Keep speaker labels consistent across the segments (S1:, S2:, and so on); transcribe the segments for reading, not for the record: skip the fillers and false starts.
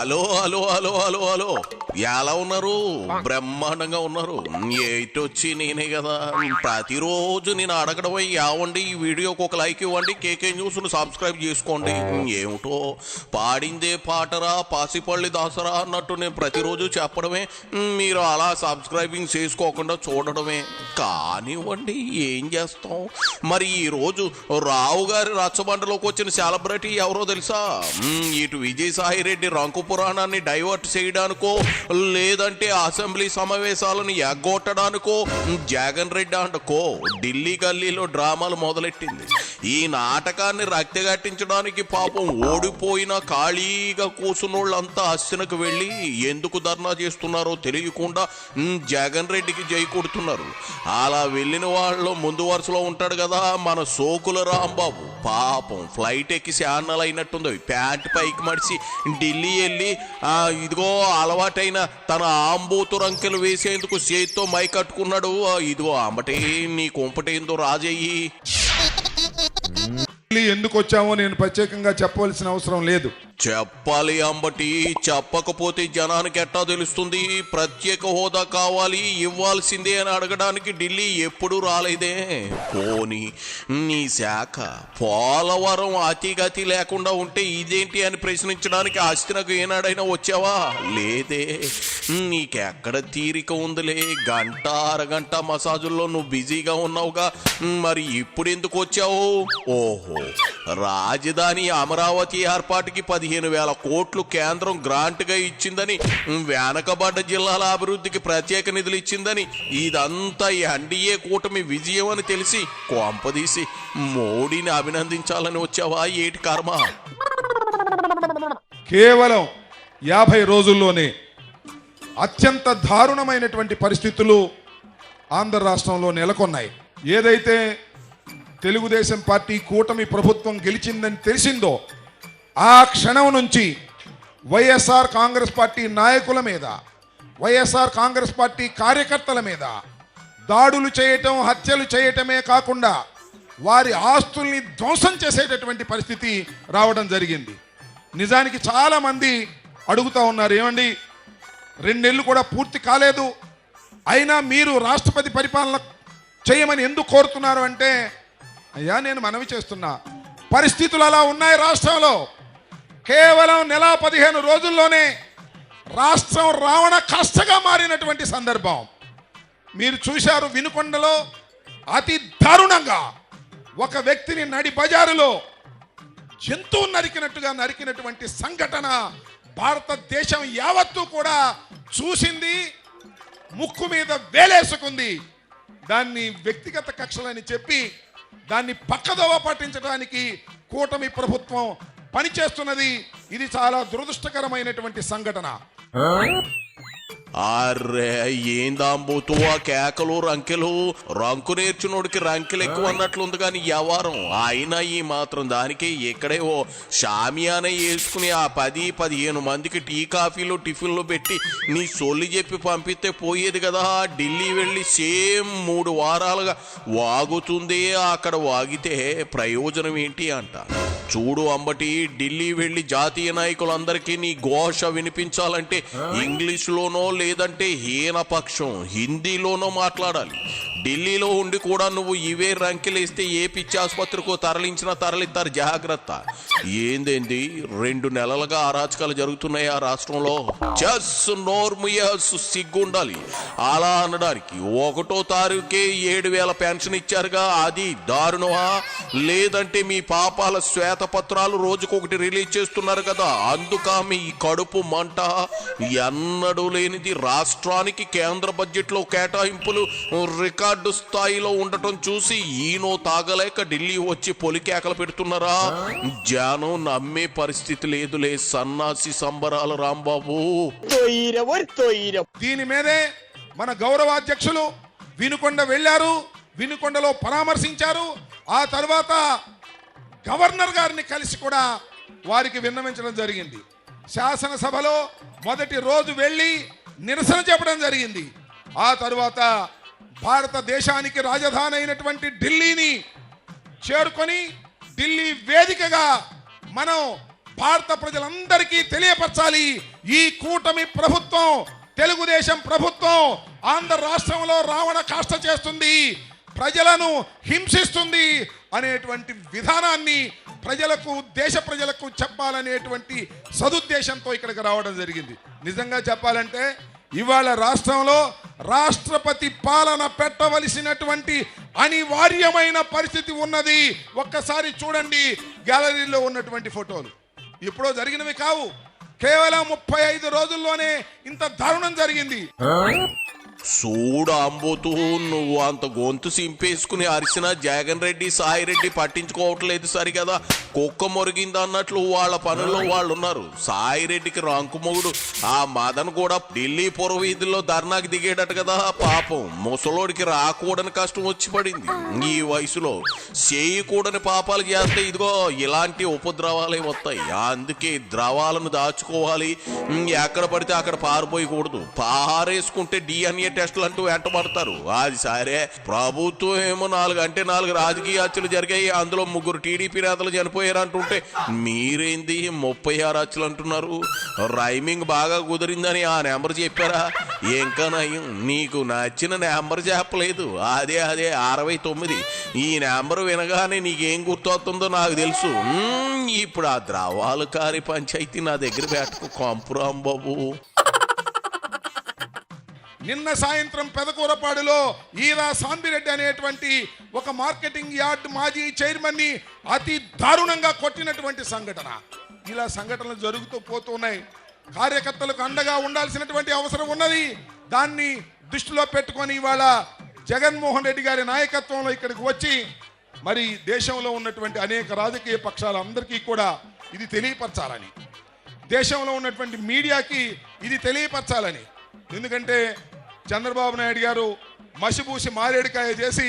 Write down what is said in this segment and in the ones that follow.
S1: Hello hello hello hello hello ఎలా ఉన్నారు? బ్రహ్మాండంగా ఉన్నారు. ఎయిట్ వచ్చి నేనే కదా. ప్రతిరోజు నేను అడగడం యావండి ఈ వీడియోకి ఒక లైక్ ఇవ్వండి, కేకే న్యూస్ ను సబ్స్క్రైబ్ చేసుకోండి. ఏమిటో పాడిందే పాటరా పాసిపల్లి దాసరా అన్నట్టు నేను ప్రతిరోజు చెప్పడమే, మీరు అలా సబ్స్క్రైబింగ్ చేసుకోకుండా చూడడమే. కానివ్వండి, ఏం చేస్తాం. మరి ఈరోజు రావు గారి రచ్చబండలోకి వచ్చిన సెలబ్రిటీ ఎవరో తెలుసా? ఇటు విజయసాయి రెడ్డి రంకు పురాణాన్ని డైవర్ట్ చేయడానికో లేదంటే అసెంబ్లీ సమావేశాలను ఎగ్గొట్టడానికో జగన్ రెడ్డి అంటకో ఢిల్లీ గల్లీలో డ్రామాలు మొదలెట్టింది. ఈ నాటకాన్ని రక్తగట్టించడానికి పాపం ఓడిపోయిన ఖాళీగా కూసునోళ్ళంతా అస్సినకు వెళ్ళి ఎందుకు ధర్నా చేస్తున్నారో తెలియకుండా జగన్ రెడ్డికి జై కొడుతున్నారు. అలా వెళ్ళిన వాళ్ళు ముందు వరుసలో ఉంటాడు కదా మన సోకుల రాంబాబు. పాపం ఫ్లైట్ ఎక్కి శాన్నలు అయినట్టుంది, ప్యాంట్ పైకి మడిచి ఢిల్లీ వెళ్ళి ఇదిగో అలవాటైన తన ఆంబూతు రంకెలు వేసేందుకు చేతితో మై కట్టుకున్నాడు. ఇదిగో అమ్మటే నీ కుంపటేందో రాజయ్యి.
S2: ఎందుకు వచ్చామో నేను ప్రత్యేకంగా చెప్పవలసిన అవసరం లేదు.
S1: చెప్పాలి అంబటి, చెప్పకపోతే జనానికి ఎట్టా తెలుస్తుంది? ప్రత్యేక హోదా కావాలి, ఇవ్వాల్సిందే అని అడగడానికి ఢిల్లీ ఎప్పుడు రాలేదే. పోనీ నీ శాఖ పోలవరం అతిగతి లేకుండా ఉంటే ఇదేంటి అని ప్రశ్నించడానికి అస్తినకు ఏనాడైనా వచ్చావా? లేదే. నీకెక్కడ తీరిక ఉందిలే, గంట అరగంట మసాజుల్లో నువ్వు బిజీగా ఉన్నావుగా. మరి ఇప్పుడు ఎందుకు వచ్చావు? ఓహో, రాజధాని అమరావతి ఏర్పాటుకి 15,000 కోట్లు కేంద్రం గ్రాంట్గా ఇచ్చిందని, వెనకబడ్డ జిల్లాల అభివృద్ధికి ప్రత్యేక నిధులు ఇచ్చిందని, ఇదంతా ఎన్డీఏ కూటమి విజయం అని తెలిసి కొంపదీసి మోడీని అభినందించాలని వచ్చావా? ఏటి కర్మ.
S2: కేవలం 50 రోజుల్లోనే అత్యంత దారుణమైనటువంటి పరిస్థితులు ఆంధ్ర రాష్ట్రంలో నెలకొన్నాయి. ఏదైతే తెలుగుదేశం పార్టీ కూటమి ప్రభుత్వం గెలిచిందని తెలిసిందో ఆ క్షణం నుంచి వైఎస్ఆర్ కాంగ్రెస్ పార్టీ నాయకుల మీద, వైఎస్ఆర్ కాంగ్రెస్ పార్టీ కార్యకర్తల మీద దాడులు చేయటం, హత్యలు చేయటమే కాకుండా వారి ఆస్తుల్ని ధ్వంసం చేసేటటువంటి పరిస్థితి రావడం జరిగింది. నిజానికి చాలామంది అడుగుతూ ఉన్నారు, ఏమండి 2 నెలలు కూడా పూర్తి కాలేదు, అయినా మీరు రాష్ట్రపతి పరిపాలన చేయమని ఎందుకు కోరుతున్నారు అంటే, అయ్యా నేను మనవి చేస్తున్నా, పరిస్థితులు అలా ఉన్నాయి రాష్ట్రంలో. కేవలం నెల 15 రోజుల్లోనే రాష్ట్రం రావణ కష్టగా మారినటువంటి సందర్భం మీరు చూశారు. వినుకొండలో అతి దారుణంగా ఒక వ్యక్తిని నడి బజారులో జంతువు నరికినట్టుగా నరికినటువంటి సంఘటన భారతదేశం యావత్తు కూడా చూసింది, ముక్కు మీద వేలేసుకుంది. దాన్ని వ్యక్తిగత కక్షలని చెప్పి దాన్ని పక్కదోవ పట్టించడానికి కూటమి ప్రభుత్వం పనిచేస్తున్నది. ఇది చాలా దురదృష్టకరమైనటువంటి సంఘటన.
S1: అరే ఏందాంబోతు ఆ కేకలు రంకెలు, రంకు నేర్చునోడికి రంకెలు ఎక్కువ అన్నట్లుంది కానీ వ్యవహారం. అయినా ఈ మాత్రం దానికి ఇక్కడే ఓ షామియాన వేసుకుని ఆ 10-15 మందికి టీ కాఫీలు టిఫిన్లు పెట్టి నీ సొల్లి చెప్పి పంపిస్తే పోయేది కదా. ఢిల్లీ వెళ్ళి సేమ్ 3 వారాలుగా వాగుతుంది. అక్కడ వాగితే ప్రయోజనం ఏంటి అంట. చూడు అంబటి, ఢిల్లీ వెళ్ళి జాతీయ నాయకులందరికీ నీ ఘోష వినిపించాలంటే ఇంగ్లీష్లోనో లేదంటే హీనపక్షం హిందీలోనో మాట్లాడాలి. ఢిల్లీలో ఉండి కూడా నువ్వు ఇవే రంకెలేస్తే ఏ పిచ్చి ఆసుపత్రికో తరలిస్తారు. జాగ్రత్త. ఏందేంది 2 నెలలుగా అరాచకాలు జరుగుతున్నాయి ఆ రాష్ట్రంలో. నోర్ముయస్ సిగ్గుండాలి అలా అనడానికి. 1వ తారీఖుకే 7,000 పెన్షన్ ఇచ్చారుగా, అది దారుణమా? లేదంటే మీ పాపాల శ్వేతపత్రాలు రోజుకొకటి రిలీజ్ చేస్తున్నారు కదా, అందుక మీ కడుపు మంట? ఎన్నడూ లేనిది రాష్ట్రానికి కేంద్ర బడ్జెట్లో కేటాయింపులు రికార్డు స్థాయిలో ఉండటం చూసి ఈనో తాగలేక ఢిల్లీ వచ్చి పొలికేకలు పెడుతున్నారా? జనం నమ్మే పరిస్థితి లేదులే. సన్నాసి సంబరాలు రాంబాబు.
S2: దీని మీదే మన గౌరవాధ్యక్షులు వినుకొండ వెళ్ళారు, వినుకొండలో పరామర్శించారు. ఆ తర్వాత గవర్నర్ గారిని కలిసి కూడా వారికి విన్నవించడం జరిగింది. శాసనసభలో మొదటి రోజు వెళ్ళి నిరసన చెప్పడం జరిగింది. ఆ తర్వాత భారతదేశానికి రాజధాని అయినటువంటి ఢిల్లీని చేరుకొని ఢిల్లీ వేదికగా మనం భారత ప్రజలందరికీ తెలియపరచాలి. ఈ కూటమి ప్రభుత్వం, తెలుగుదేశం ప్రభుత్వం ఆంధ్ర రాష్ట్రంలో రావణ కాష్ట చేస్తుంది, ప్రజలను హింసిస్తుంది అనేటువంటి విధానాన్ని ప్రజలకు, దేశ ప్రజలకు చెప్పాలనేటువంటి సదుద్దేశంతో ఇక్కడికి రావడం జరిగింది. నిజంగా చెప్పాలంటే ఇవాళ రాష్ట్రంలో రాష్ట్రపతి పాలన పెట్టవలసినటువంటి అనివార్యమైన పరిస్థితి ఉన్నది. ఒక్కసారి చూడండి గ్యాలరీలో ఉన్నటువంటి ఫోటోలు. ఎప్పుడో జరిగినవి కావు, కేవలం 35 రోజుల్లోనే ఇంత దారుణం జరిగింది.
S1: చూడు అంబోతూ, నువ్వు అంత గొంతు సింపేసుకుని అరిసిన జగన్ రెడ్డి, సాయి రెడ్డి పట్టించుకోవట్లేదు సరిగదా. కుక్క మొరిగింది అన్నట్లు వాళ్ళ పనుల్లో వాళ్ళు ఉన్నారు. సాయి రెడ్డికి రంకు మొగుడు ఆ మదన్ కూడా ఢిల్లీ పురవీధుల్లో ధర్నాకి దిగేటట్టు కదా. పాపం ముసలోడికి రాకూడని కష్టం వచ్చి పడింది. ఈ వయసులో చేయకూడని పాపాలు చేస్తే ఇదిగో ఇలాంటి ఉపద్రవాలే వస్తాయి. అందుకే ద్రవాలను దాచుకోవాలి, ఎక్కడ పడితే అక్కడ పారిపోయకూడదు. పారేసుకుంటే DNA టెస్టులు అంటూ వెంటబడతారు. అది సరే, ప్రభుత్వం ఏమో 4 అంటే 4 రాజకీయ హత్యలు జరిగాయి, అందులో 3 టీడీపీ నేతలు చనిపోయారు అంటుంటే మీరేంది 36 హత్యలు అంటున్నారు? రైమింగ్ బాగా కుదిరిందని ఆ నెంబర్ చెప్పారా? ఇంకా నయం, నీకు నచ్చిన నెంబర్ చెప్పలేదు. అదే 69. ఈ నెంబర్ వినగానే నీకేం గుర్తొస్తుందో నాకు తెలుసు. ఇప్పుడు ఆ ద్రవాలు కారి పంచాయతీ నా దగ్గర పెట్టుకో కంపురాం బాబు.
S2: నిన్న సాయంత్రం పెదకూరపాడులో ఈరా సాంబిరెడ్డి అనేటువంటి ఒక మార్కెటింగ్ యార్డ్ మాజీ చైర్మన్ ని అతి దారుణంగా కొట్టినటువంటి సంఘటన. ఇలా సంఘటనలు జరుగుతూ పోతున్నాయి. కార్యకర్తలకు అండగా ఉండాల్సినటువంటి అవసరం ఉన్నది. దాన్ని దృష్టిలో పెట్టుకొని ఇవాళ జగన్మోహన్ రెడ్డి గారి నాయకత్వంలో ఇక్కడికి వచ్చి మరి దేశంలో ఉన్నటువంటి అనేక రాజకీయ పక్షాలందరికీ కూడా ఇది తెలియపరచాలని, దేశంలో ఉన్నటువంటి మీడియాకి ఇది తెలియపరచాలని. ఎందుకంటే చంద్రబాబు నాయుడు గారు మసిబూసి మారేడుకాయ చేసి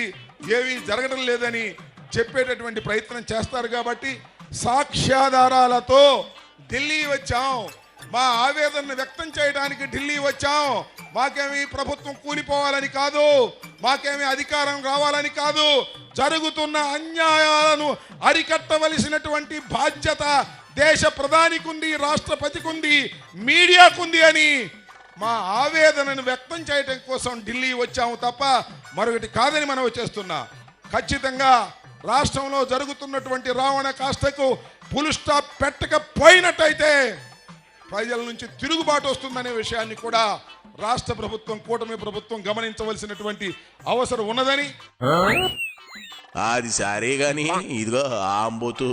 S2: ఏమీ జరగడం లేదని చెప్పేటటువంటి ప్రయత్నం చేస్తారు. కాబట్టి సాక్ష్యాధారాలతో ఢిల్లీ వచ్చాం, మా ఆవేదనను వ్యక్తం చేయడానికి ఢిల్లీ వచ్చాం. మాకేమీ ప్రభుత్వం కూలిపోవాలని కాదు, మాకేమీ అధికారం రావాలని కాదు, జరుగుతున్న అన్యాయాలను అరికట్టవలసినటువంటి బాధ్యత దేశ ప్రధానికి ఉంది, రాష్ట్రపతికి ఉంది, మీడియాకుంది అని మా ఆవేదనను వ్యక్తం చేయడం కోసం ఢిల్లీ వచ్చాము తప్ప మరొకటి కాదని మనం చేస్తున్నా. ఖచ్చితంగా రాష్ట్రంలో జరుగుతున్నటువంటి రావణ కాష్టకు ఫుల్ స్టాప్ పెట్టకపోయినట్టయితే ప్రజల నుంచి తిరుగుబాటు వస్తుందనే విషయాన్ని కూడా రాష్ట్ర ప్రభుత్వం, కూటమి ప్రభుత్వం గమనించవలసినటువంటి అవసరం ఉన్నదని.
S1: అది సరే గాని ఇదిగో ఆంబోతు,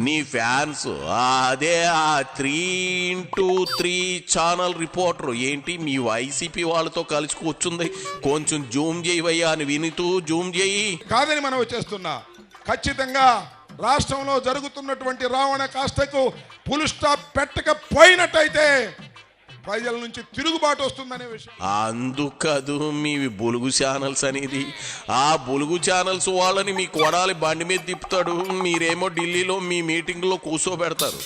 S1: నీ ఫ్యాన్స్ అదే ఆ 3x3 ఛానల్ రిపోర్టర్ ఏంటి మీ వైసీపీ వాళ్ళతో కలిసి కూర్చుంది, కొంచెం జూమ్ చేయవయ్యా అని వినితూ జూమ్ చేయి.
S2: కాదని మనం వచ్చేస్తున్నా. ఖచ్చితంగా రాష్ట్రంలో జరుగుతున్నటువంటి రావణ కాష్టకు ఫుల్ స్టాప్ పెట్టకపోయినట్టయితే ప్రజల నుంచి తిరుగుబాటు వస్తుందనే విషయం.
S1: అందుకదు మీ బులుగు ఛానల్స్ అనేది. ఆ బులుగు ఛానల్స్ వాళ్ళని మీ కొడాలి బండి మీద తిప్పుతాడు, మీరేమో ఢిల్లీలో మీ మీటింగ్లో కూర్చోబెడతారు.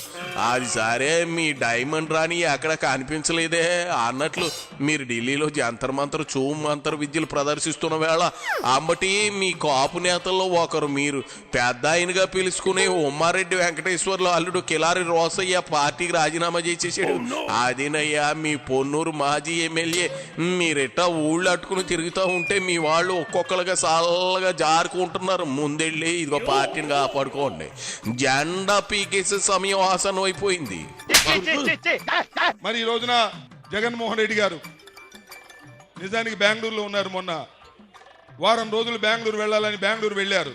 S1: అది సరే, మీ డైమండ్ రాణి అక్కడ కనిపించలేదే అన్నట్లు మీరు ఢిల్లీలో జంతర్ మంతర్ చూమ్ మంతర్ విద్యలు ప్రదర్శిస్తున్న వేళ అంబటి మీ కాపు నేతల్లో ఒకరు మీరు పెద్ద ఆయనగా పిలుచుకునే ఉమ్మారెడ్డి వెంకటేశ్వర్లు అల్లుడు కిలారి రోసయ్య పార్టీకి రాజీనామా చేసేసాడు. అదేనయ్యా మీ పొన్నూరు మాజీ ఎమ్మెల్యే. మీరెట్టా ఊళ్ళు అట్టుకుని తిరుగుతూ ఉంటే మీ వాళ్ళు ఒక్కొక్కరుగా సాలగా జారుకుంటున్నారు. ముందెళ్ళి ఇదిగో పార్టీని కాపాడుకోండి, జెండా పీకేసే సమయం ఆసనం అయిపోయింది.
S2: మరి ఈ రోజున జగన్మోహన్ రెడ్డి గారు నిజానికి బెంగళూరులో ఉన్నారు. మొన్న వారం రోజులు బెంగళూరు వెళ్ళాలని బెంగళూరు వెళ్ళారు.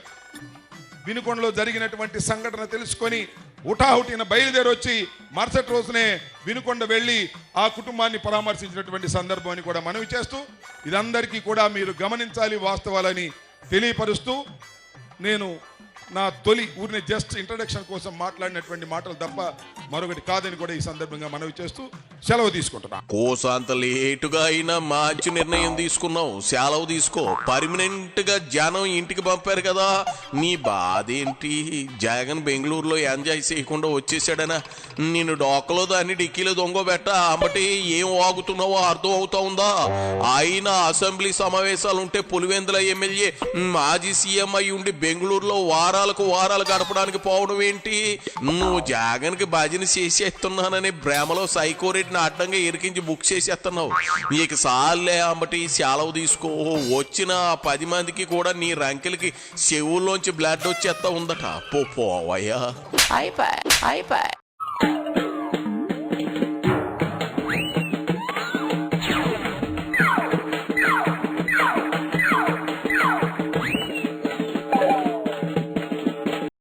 S2: వినుకొండలో జరిగినటువంటి సంఘటన తెలుసుకొని హుటాహుటిన బయలుదేరి వచ్చి మరుసటి రోజునే వినుకొండ వెళ్ళి ఆ కుటుంబాన్ని పరామర్శించినటువంటి సందర్భాన్ని కూడా మనవి చేస్తూ, ఇదందరికీ కూడా మీరు గమనించాలి వాస్తవాలని తెలియపరుస్తూ, నేను నా తొలి ఊరిని జస్ట్ ఇంట్రడక్షన్ కోసం మాట్లాడినటువంటి మాటలు తప్ప మరొకటి కాదని కూడా ఈ సందర్భంగా మనవి చేస్తూ సెలవు తీసుకుంటున్నా.
S1: కోసంత లేటుగా అయినా మంచి నిర్ణయం తీసుకున్నావు, సెలవు తీసుకో. పర్మనెంట్ గా జనం ఇంటికి పంపారు కదా, నీ బాధ ఏంటి? జగన్ బెంగళూరులో ఎంజాయ్ చేయకుండా వచ్చేసాడనా? నిన్ను డోకలో దాన్ని డిక్కీలో దొంగబెట్ట అమ్మటి ఏం వాగుతున్నావో అర్థం అవుతా ఉందా? అయినా అసెంబ్లీ సమావేశాలు ఉంటే పులివెందుల ఎమ్మెల్యే మాజీ సీఎం అయి ఉండి బెంగళూరులో వారాలకు వారాలు గడపడానికి పోవడం ఏంటి? నువ్వు జగన్కి భజన చేసేస్తున్నానని ప్రేమలో సైకోరెడ్డిని అడ్డంగా ఇరికించి బుక్ చేసేస్తున్నావు. నీకు సాల్లే అంబటి సెలవు తీసుకో. వచ్చిన 10 మందికి కూడా నీ రంకెలకి చెవుల్లోంచి బ్లడ్ వచ్చేస్తా ఉందట. పోవయ్యా.